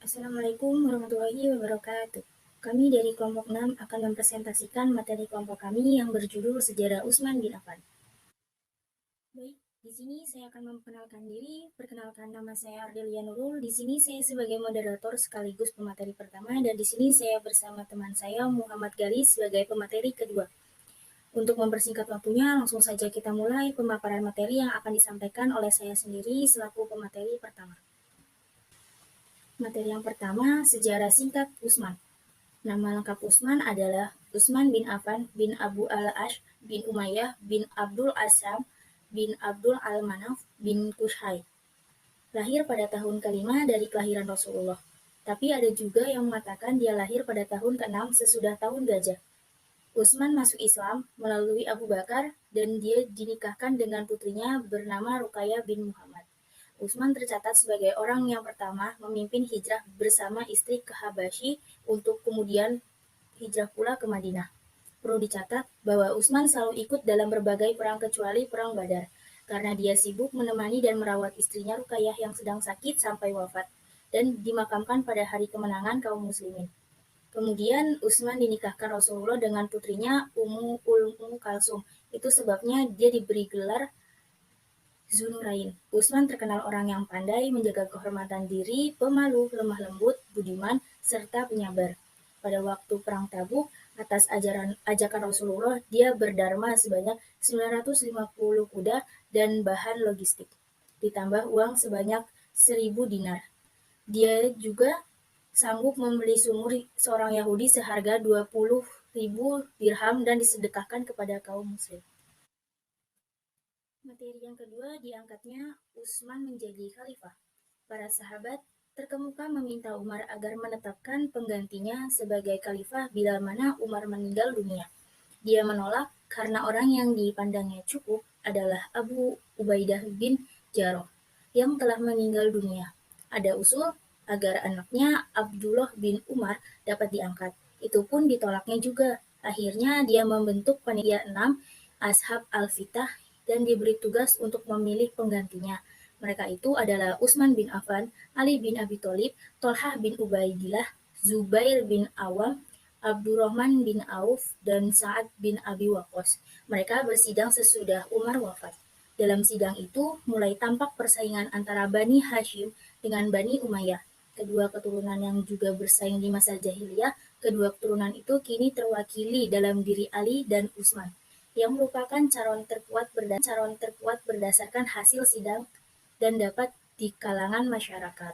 Assalamualaikum warahmatullahi wabarakatuh. Kami dari kelompok 6 akan mempresentasikan materi kelompok kami yang berjudul Sejarah Utsman bin Affan. Baik, di sini saya akan memperkenalkan diri. Perkenalkan, nama saya Ardelia Nurul. Di sini saya sebagai moderator sekaligus pemateri pertama, dan di sini saya bersama teman saya Muhammad Galis sebagai pemateri kedua. Untuk mempersingkat waktunya, langsung saja kita mulai pemaparan materi yang akan disampaikan oleh saya sendiri selaku pemateri pertama. Materi yang pertama, sejarah singkat Utsman. Nama lengkap Utsman adalah Utsman bin Affan bin Abu al-Ash bin Umayyah bin Abdul Asam bin Abdul al-Manaf bin Qushay. Lahir pada tahun kelima dari kelahiran Rasulullah. Tapi ada juga yang mengatakan dia lahir pada tahun ke-6 sesudah tahun gajah. Utsman masuk Islam melalui Abu Bakar dan dia dinikahkan dengan putrinya bernama Ruqayyah bin Muhammad. Utsman tercatat sebagai orang yang pertama memimpin hijrah bersama istri ke Habasyi untuk kemudian hijrah pula ke Madinah. Perlu dicatat bahwa Utsman selalu ikut dalam berbagai perang kecuali Perang Badar, karena dia sibuk menemani dan merawat istrinya Ruqayyah yang sedang sakit sampai wafat, dan dimakamkan pada hari kemenangan kaum muslimin. Kemudian Utsman dinikahkan Rasulullah dengan putrinya Ummu Kalsum. Itu sebabnya dia diberi gelar Zunurain. Utsman terkenal orang yang pandai, menjaga kehormatan diri, pemalu, lemah lembut, budiman, serta penyabar. Pada waktu Perang Tabuk, atas ajakan Rasulullah, dia berdharma sebanyak 950 kuda dan bahan logistik, ditambah uang sebanyak 1.000 dinar. Dia juga sanggup membeli sumur seorang Yahudi seharga 20.000 dirham dan disedekahkan kepada kaum muslim. Materi yang kedua diangkatnya Utsman menjadi khalifah. Para sahabat terkemuka meminta Umar agar menetapkan penggantinya sebagai khalifah bila mana Umar meninggal dunia. Dia menolak karena orang yang dipandangnya cukup adalah Abu Ubaidah bin Jarrah yang telah meninggal dunia. Ada usul agar anaknya Abdullah bin Umar dapat diangkat. Itu pun ditolaknya juga. Akhirnya dia membentuk panitia 6 Ashab al-Fitah dan diberi tugas untuk memilih penggantinya. Mereka itu adalah Utsman bin Affan, Ali bin Abi Thalib, Thalhah bin Ubaidillah, Zubair bin Awam, Abdurrahman bin Auf, dan Sa'ad bin Abi Waqqas. Mereka bersidang sesudah Umar wafat. Dalam sidang itu mulai tampak persaingan antara Bani Hashim dengan Bani Umayyah. Kedua keturunan yang juga bersaing di masa jahiliyah, kedua keturunan itu kini terwakili dalam diri Ali dan Utsman, yang merupakan calon terkuat berdasarkan hasil sidang dan dapat di kalangan masyarakat.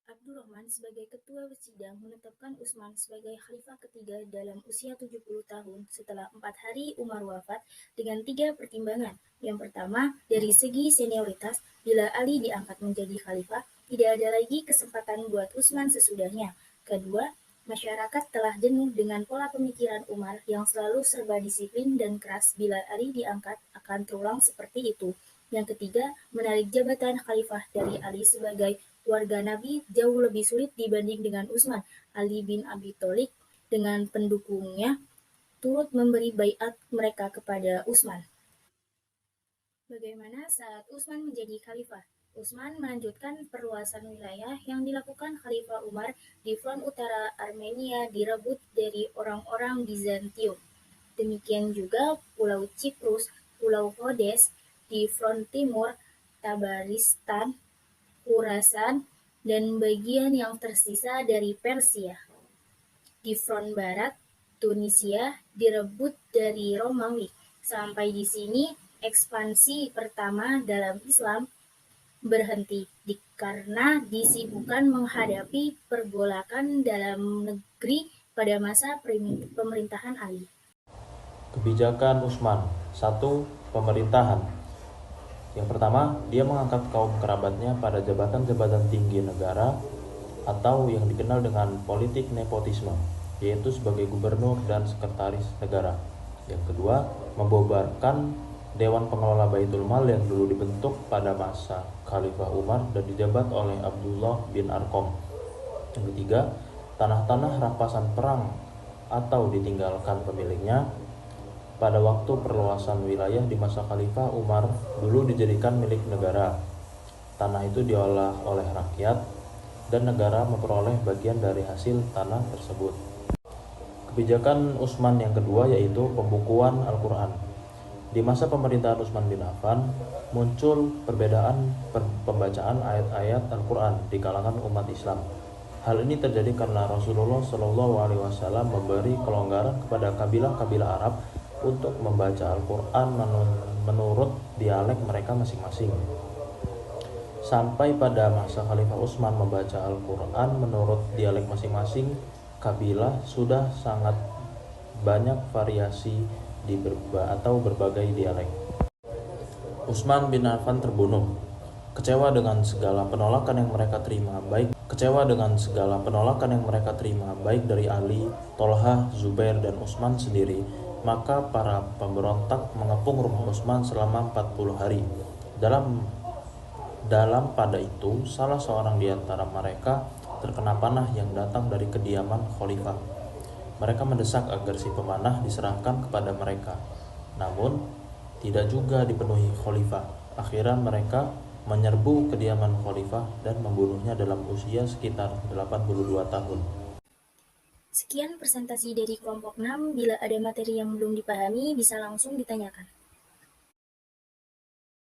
Abdurrahman sebagai ketua sidang menetapkan Utsman sebagai khalifah ketiga dalam usia 70 tahun setelah 4 hari Umar wafat dengan 3 pertimbangan. Yang pertama, dari segi senioritas, bila Ali diangkat menjadi khalifah, tidak ada lagi kesempatan buat Utsman sesudahnya. Kedua, masyarakat telah jenuh dengan pola pemikiran Umar yang selalu serba disiplin dan keras. Bila Ali diangkat akan terulang seperti itu. Yang ketiga, menarik jabatan khalifah dari Ali sebagai warga Nabi jauh lebih sulit dibanding dengan Utsman. Ali bin Abi Thalib dengan pendukungnya turut memberi baiat mereka kepada Utsman. Bagaimana saat Utsman menjadi khalifah? Utsman melanjutkan perluasan wilayah yang dilakukan Khalifah Umar di front utara Armenia direbut dari orang-orang Bizantium. Demikian juga Pulau Cyprus, Pulau Rhodes di front timur, Tabaristan, Khurasan, dan bagian yang tersisa dari Persia. Di front barat, Tunisia direbut dari Romawi. Sampai di sini ekspansi pertama dalam Islam berhenti karena disibukkan menghadapi pergolakan dalam negeri pada masa pemerintahan Ali. Kebijakan Utsman. 1. Pemerintahan. Yang pertama, dia mengangkat kaum kerabatnya pada jabatan-jabatan tinggi negara atau yang dikenal dengan politik nepotisme, yaitu sebagai gubernur dan sekretaris negara. Yang kedua, membubarkan Dewan Pengelola Baitul Mal yang dulu dibentuk pada masa Khalifah Umar dan dijabat oleh Abdullah bin Arqam. Yang ketiga, tanah-tanah rampasan perang atau ditinggalkan pemiliknya pada waktu perluasan wilayah di masa Khalifah Umar dulu dijadikan milik negara. tanah itu diolah oleh rakyat dan negara memperoleh bagian dari hasil tanah tersebut. Kebijakan Utsman yang kedua yaitu pembukuan Al-Quran. Di masa pemerintahan Utsman bin Affan, muncul perbedaan pembacaan ayat-ayat Al-Quran di kalangan umat Islam. Hal ini terjadi karena Rasulullah Shallallahu Alaihi Wasallam memberi kelonggaran kepada kabilah-kabilah Arab untuk membaca Al-Quran menurut dialek mereka masing-masing. Sampai pada masa Khalifah Utsman membaca Al-Quran menurut dialek masing-masing kabilah sudah sangat banyak variasi atau berbagai dialek. Utsman bin Affan terbunuh. Kecewa dengan segala penolakan yang mereka terima baik dari Ali, Tolha, Zubair dan Utsman sendiri, maka para pemberontak mengepung rumah Utsman selama 40 hari. Dalam pada itu, salah seorang di antara mereka terkena panah yang datang dari kediaman khalifah. Mereka mendesak agar si pemanah diserahkan kepada mereka. Namun, tidak juga dipenuhi khalifah. Akhirnya mereka menyerbu kediaman khalifah dan membunuhnya dalam usia sekitar 82 tahun. Sekian presentasi dari kelompok 6. Bila ada materi yang belum dipahami, bisa langsung ditanyakan.